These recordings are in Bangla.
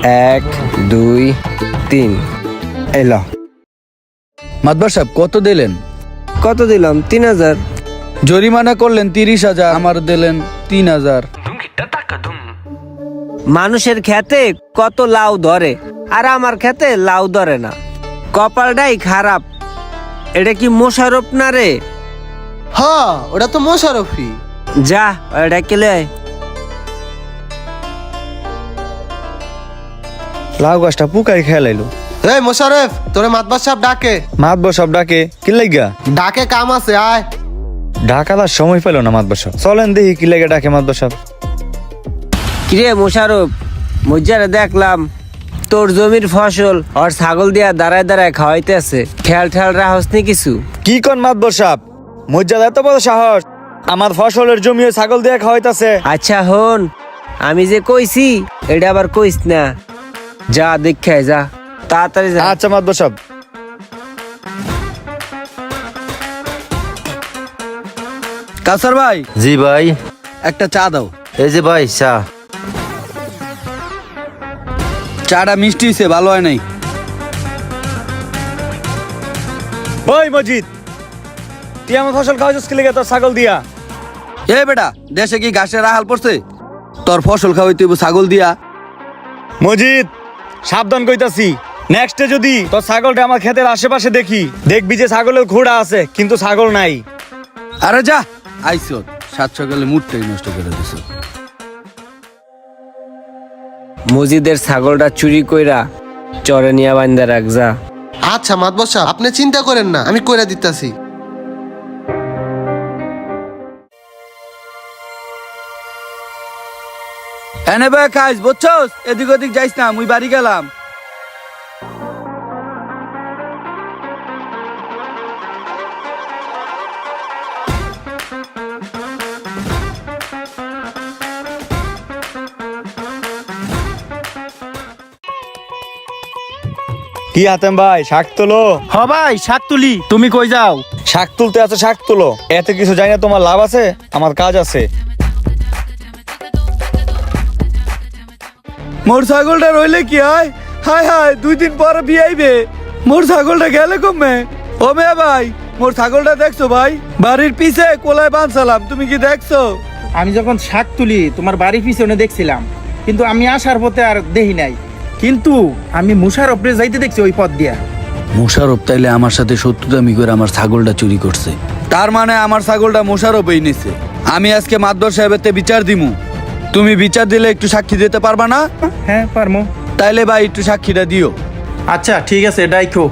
1 2 3 এলো। মাতবার সাহেব কত দিলেন? কত দিলাম? 3000। জরিমানা করলেন 30,000, আমার দিলেন 3,000। মানুষের খেতে কত লাউ ধরে আর আমার খেতে লাউ ধরে না, কপালটাই খারাপ। এটা কি মোশারফ না রে? হ্যাঁ, ওটা তো মোশারফি। যা এটা কেলে লাউ গাছটা পুকাই খেলাইলো। এই মোশারফ, তোরে মাতবার সাহেব ডাকে। মাতবর সব ডাকে কি লাইগা? ডাকে, কাম আছে, আয়। ঢাকার সময় পেল না মাতবর সব। চলেন দেখি কি লাগে ডাকে মাতবর সব। কিরে মোশারফ, মজ্জারে দেখলাম তোর জমির ফসল আর ছাগল দিয়া দাঁড়ায় দাঁড়ায় খাওয়াইতেছে, খেয়াল ঠেয়াল রাহস নি কিছু? কি কোন মাতবর সাহেব, মর্যাদা এত বড় সাহস? আমার ফসলের জমি ছাগল দিয়ে খাওয়াইতাছে। আচ্ছা হন, আমি যে কইছি এটা আবার কইস না। যা দেখে যা, তাড়াতাড়ি যা। আচ্ছা মাতবর সাহেব। কাসার ভাই, জি ভাই। একটা চা দাও। এই যে ভাই চা। চাটা মিষ্টি হয়েছে, ভালো হয় নাই। ওই মজিদ, তুই আমার ফসল খাওয়াইছিস কি লাগে তোর ছাগল দিয়া? এ বেটা, দেশে কি ঘাসের আহাল পড়ছে? তোর ফসল খাওয়াই তুই ছাগল দিয়া? মজিদ, সাবধান কইতাছি, নেক্সটে যদি তোর ছাগলটা আমার ক্ষেতের আশেপাশে দেখি, দেখবি যে ছাগলের ঘোড়া আছে কিন্তু ছাগল নাই। আরে যা, আইসো 7 সকালে মুডটাই নষ্ট করে দিছ। মজিদের ছাগলটা চুরি কইরা চরে নিয়া বান্ধা রাখ যা। আচ্ছা মাতবার সাহেব, আপনি চিন্তা করেন না, আমি কইরা দিতাছি। এনে বে খাইস, বুঝছস? এদিক ওদিক যাইস না, মুই বাড়ি গেলাম। কি হাতেম ভাই, শাক তোলো? হ ভাই, শাক তুলি। তুমি কই যাও? শাক তুলতে আছে, শাক তোলো। এতে কিছু জানি না, তোমার লাভ আছে, আমার কাজ আছে। মোর ছাগলটা রইলে কি হয়? হায় হায়, 2 দিন পর বিয়ে আইবে। মোর ছাগলটা গেলে কমে। ও মেয়ে ভাই, মোর ছাগলটা দেখছো ভাই? বাড়ির পিছে কোলায় বাঁধছিলাম, তুমি কি দেখছো? আমি যখন শাক তুলি তোমার বাড়ির পিছনে দেখছিলাম, কিন্তু আমি আসার পথে আর দেখি নাই। কিন্তু আমি মুশারফরে যাইতে দেখছি ওই পথ দিয়া। মোশারফ তাইলে আমার সাথে শত্রুতামি করে আমার ছাগলটা চুরি করছে। তার মানে আমার ছাগলটা মোশারফই নিছে। আমি আজকে মাদবর সাহেবেতে বিচার দিমু। তুমি বিচার দিলে একটু সাক্ষী দিতে পারবা না? হ্যাঁ পারমো। তাইলে ভাই একটু সাক্ষীটা দিও। আচ্ছা ঠিক আছে, ডাইখো।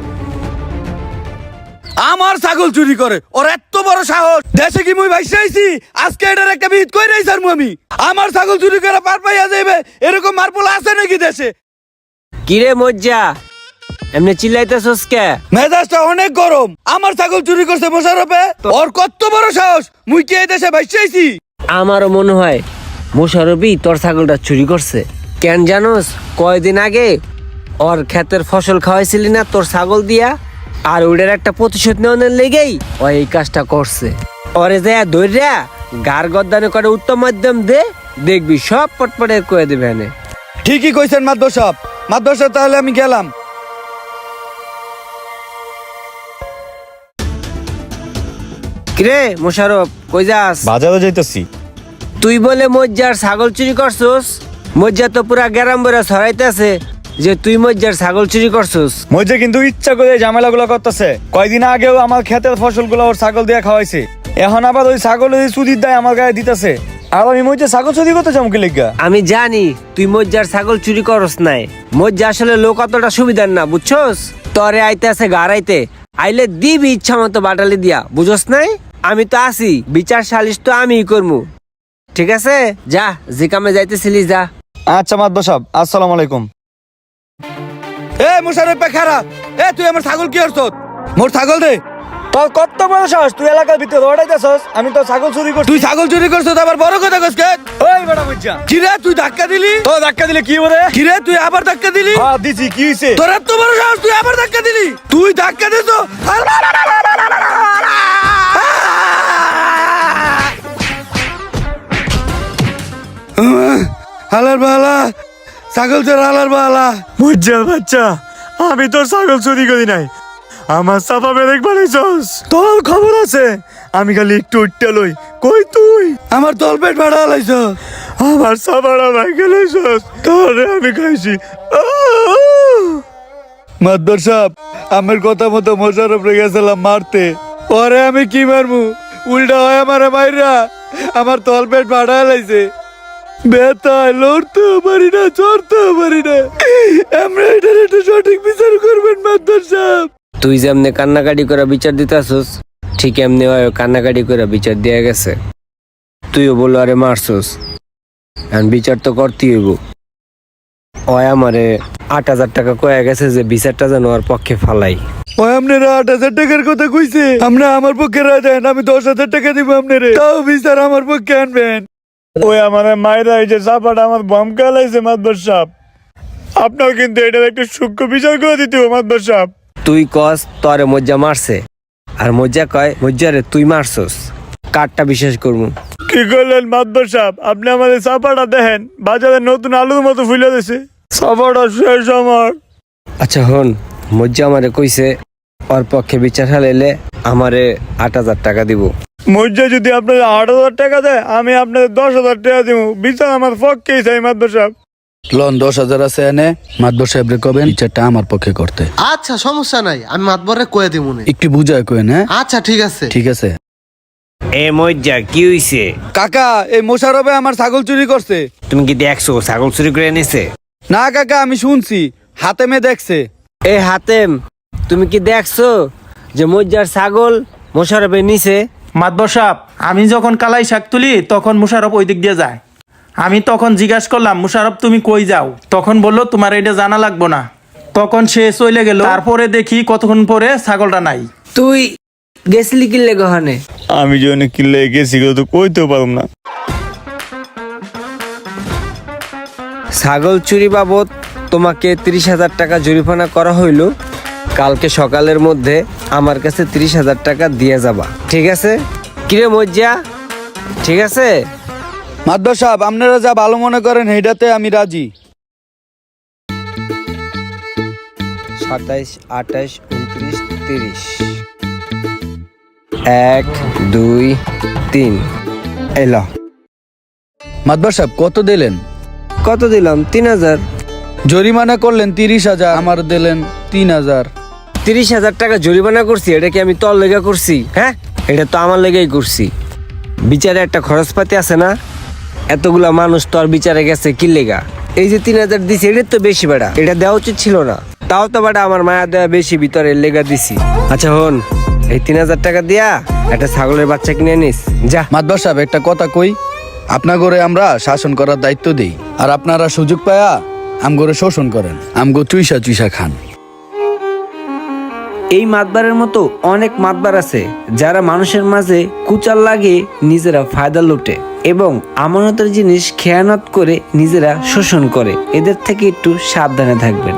আমার ছাগল চুরি করে, ওর এত বড় সাহস! দেশে কি মুই ভাইসে আইছি? আজকে এটার একটা বিহিত কইরাই ছাড়মু আমি। আমার ছাগল চুরি করে পার পাইয়া যাইবে, এরকম মারপোলা আছে নাকি দেশে? কিরে মজ্জা, এমনি চিল্লাইতেছস কে? মেজাজটা অনেক গরম। আমার ছাগল চুরি করছে মোশারফে, ওর কত বড় সাহস! মুই কি এই দেশে ভাইসে আইছি? আমারও মনে হয় মোশারফই তোর ছাগলটা চুরি করছে। কেন জানোস? কয়দিন আগে ওর ক্ষেতের ফসল খাওয়াইছিলি না তোর ছাগল দিয়া, আর ওইটার একটা প্রতিশোধ নেওয়ার লেগেই ও এই কাজটা করছে। ওরে যায় ধৈর্যা গার গদ্দানে করে উত্তম মাধ্যম দে, দেখবি সব পটপটে কয়ে দেবে এনে। ঠিকই কইছেন মাদবর সাহেব। মাদবর সাহেব, তাহলে আমি গেলাম। কিরে মোশারফ, কই যাস? বাজারে যাইতেছি। তুই বলে মজ্জার ছাগল চুরি করছস? মজ্জা তো পুরা গ্যারাম বইরা ছড়াইতেছে যে তুই মজ্জার ছাগল চুরি করছস। মজে কিন্তু ইচ্ছা করে ঝামেলা গুলো করতেছে। কয়দিন আগেও আমার ক্ষেতের ফসল গুলো ওর ছাগল দিয়ে খাওয়াইছে, এখন আবার ওই ছাগল চুরির দায় আমার গায়ে দিতেছে। আর আমি মজে ছাগল চুরি করতে যাবো কি লিগা? আমি জানি তুই মজ্জার ছাগল চুরি করস নাই। মজ্জা আসলে লোক অতটা সুবিধার না, বুঝছস? তরে আইতে আছে গাড়াইতে, আইলে দিবি ইচ্ছা মতো বাটালি দিয়া, বুঝস নাই? আমি তো আছি, বিচার সালিশ তো আমিই করমু। ঠিক আছে, যা যে কামে যাইতেছিলি যা। আচ্ছা মাদবর সাহেব, আসসালামু আলাইকুম। এ মোশারফ খারাপ, এ তুই আমার ছাগল কি করছ? মোর ছাগল দে। তোর কত বড় সাহস, তুই এলাকার ভিতরে ওড়াইতেছস? আমি তো ছাগল চুরি করছি। তুই ছাগল চুরি করছ, আবার বড় কথা কস কে? ওই বেটা মজ্জা, কি রে, তুই ধাক্কা দিলি? তো ধাক্কা দিলে কি বলে? কি রে, তুই আবার ধাক্কা দিলি? হ্যাঁ দিছি, কি হইছে? তোর এত বড় সাহস, তুই আবার ধাক্কা দিলি? তুই ধাক্কা দিছ? হালার বালা, ছাগল চোর আলার বালা। মুজ্জার বাচ্চা, আমি তোর ছাগল চুরি করি নাই, আমার চাপা বেরেক বানাইছস। তোর খবর আছে, আমি খালি একটু উঠতে লই। কই তুই? আমার তল পেট ভাড়া লাইছ। আমার চাপাটা ভাঙে লাইছস, তোরে আমি খাইছি। মাদবর সাহেব, আমার কথা মতো মোশারফ রে গেছিলাম মারতে, পরে আমি কি মারমু, উল্টা হয় আমার মাইরা আমার তল পেট ভাড়া লাইছে। বেতায় লড়তেও পারি না, চড়তেও পারি না। আমরা এটার একটা সঠিক বিচার করবেন মাদবর সাহেব। তুই যেমনে কান্নাকাটি করে বিচার দিতাছস, ঠিক এমনি হয় কান্নাকাটি করে বিচার দেয়া গেছে। তুইও বললো আরে মারছস, এখন বিচার তো করতেই হইব। ওই আমারে ৮,০০০ টাকা কয়ে গেছে যে বিচারটা যেন ওর পক্ষে ফালাই। ও আপনারা ৮,০০০ টাকার কথা কইছে, আমরা আমার পক্ষে রায় দেন, আমি ১০,০০০ টাকা দিব আপনারে, তাও বিচার আমার পক্ষে আনবেন। ওই আমার মায়েরা এই যে চাপাটা আমার বম কালাইছে মাদবর সাহেব, আপনার কিন্তু এটার একটু সূক্ষ্ম বিচার করে দিতে হবে মাদবর সাহেব। তুই কস তরে মজ্জা মারছে, আর মজ্জা কয় মজ্জারে তুই মারছস। কারটা বিশ্বাস করবো? কি করলেন মাদবর সাহেব? আপনি আমাদের চাপাটা দেখেন, বাজারে নতুন আলুর মতো ফুলে দিছে। চাপাটা শেষ আমার। আচ্ছা হন, মজ্জা আমারে কইছে ওর পক্ষে বিচার হালাইলে আমারে ৮,০০০ টাকা দিব। মজ্জা যদি আপনাদের ৮,০০০ টাকা দেয়, আমি আপনাদের ১০,০০০ টাকা দিব। বিচার আমার পক্ষেই চাই মাদবর সাহেব। লন ১০,০০০ আছে এনে, মাদবর সাহেব রে কবেন বিচারটা আমার পক্ষে করতে। আচ্ছা সমস্যা নাই, আমি মাতবরে কয়ে দিব নে। একটু বুঝায় কইন। হ্যাঁ আচ্ছা ঠিক আছে। ঠিক আছে। এ মজ্জা কি হইছে? কাকা, এই মোশারফে আমার ছাগল চুরি করছে। তুমি কি দেখছো ছাগল চুরি করে এনেছে? না কাকা, আমি শুনছি, হাতে মে দেখছে। এ হাতেম, তুমি কি দেখছো যে মজ্জার ছাগল মোশারফে নিছে? মাতবর সাহেব, আমি যখন কালাই শাক তুলি তখন মুশারফ ওই দিক দিয়ে যায়। আমি তখন জিজ্ঞাসা করলাম, মুশারফ তুমি কই যাও? তখন বললো তোমার এটা জানা লাগবো না। তখন সে চলে গেল। তারপরে দেখি কতক্ষণ পরে ছাগলটা নাই। তুই গেছিলি কিল্লে গহনে? আমি যে অনেক কিল্লে গেছি, তো কইতেও পারব না। ছাগল চুরি বাবদ তোমাকে ৩০,০০০ টাকা জরিমানা করা হইল। কালকে সকালের মধ্যে আমার কাছে ৩০,০০০ টাকা দিয়ে যাবা, ঠিক আছে? কিরে মজ্জা, ঠিক আছে? মাদবর সাহেব, আপনারা যা ভালো মনে করেন সেইটাতে আমি রাজি। ২৭, ২৮, ২৯, ৩০। ১, ২, ৩। এলো। মাদবর সাহেব কত দিলেন? কত দিলাম? ৩,০০০। জরিমানা করলেন ৩০,০০০, আমার দিলেন ৩,০০০। ৩০,০০০ টাকা জরিমানা করছি, এটা কি আমি তোর লেগে করছি? হ্যাঁ, এটা তো আমার লেগেই করছি। বিচারে একটা খরচপাতি আছে না? এতগুলা মানুষ তোর বিচারে গেছে কি লেগা? এই যে ৩,০০০ দিছি, এটা তো বেশি বেড়া, এটা দেওয়া উচিত ছিল না। তাও তো বেটা আমার মায়া দেওয়া বেশি, ভিতরে লেগা দিছি। আচ্ছা হন, এই ৩,০০০ টাকা দিয়া একটা ছাগলের বাচ্চা কিনে নিস যা। মাদবর সাহেব একটা কথা কই, আপনা করে আমরা শাসন করার দায়িত্ব দেই, আর আপনারা সুযোগ পায়া আমগরে শোষণ করেন, আমগো চুইসা চুইসা খান। এই মাতবারের মতো অনেক মাতবার আছে যারা মানুষের মাঝে কুচাল লাগে নিজেরা ফায়দা লুটে এবং আমানতের জিনিস খেয়ানত করে নিজেরা শোষণ করে। এদের থেকে একটু সাবধানে থাকবেন।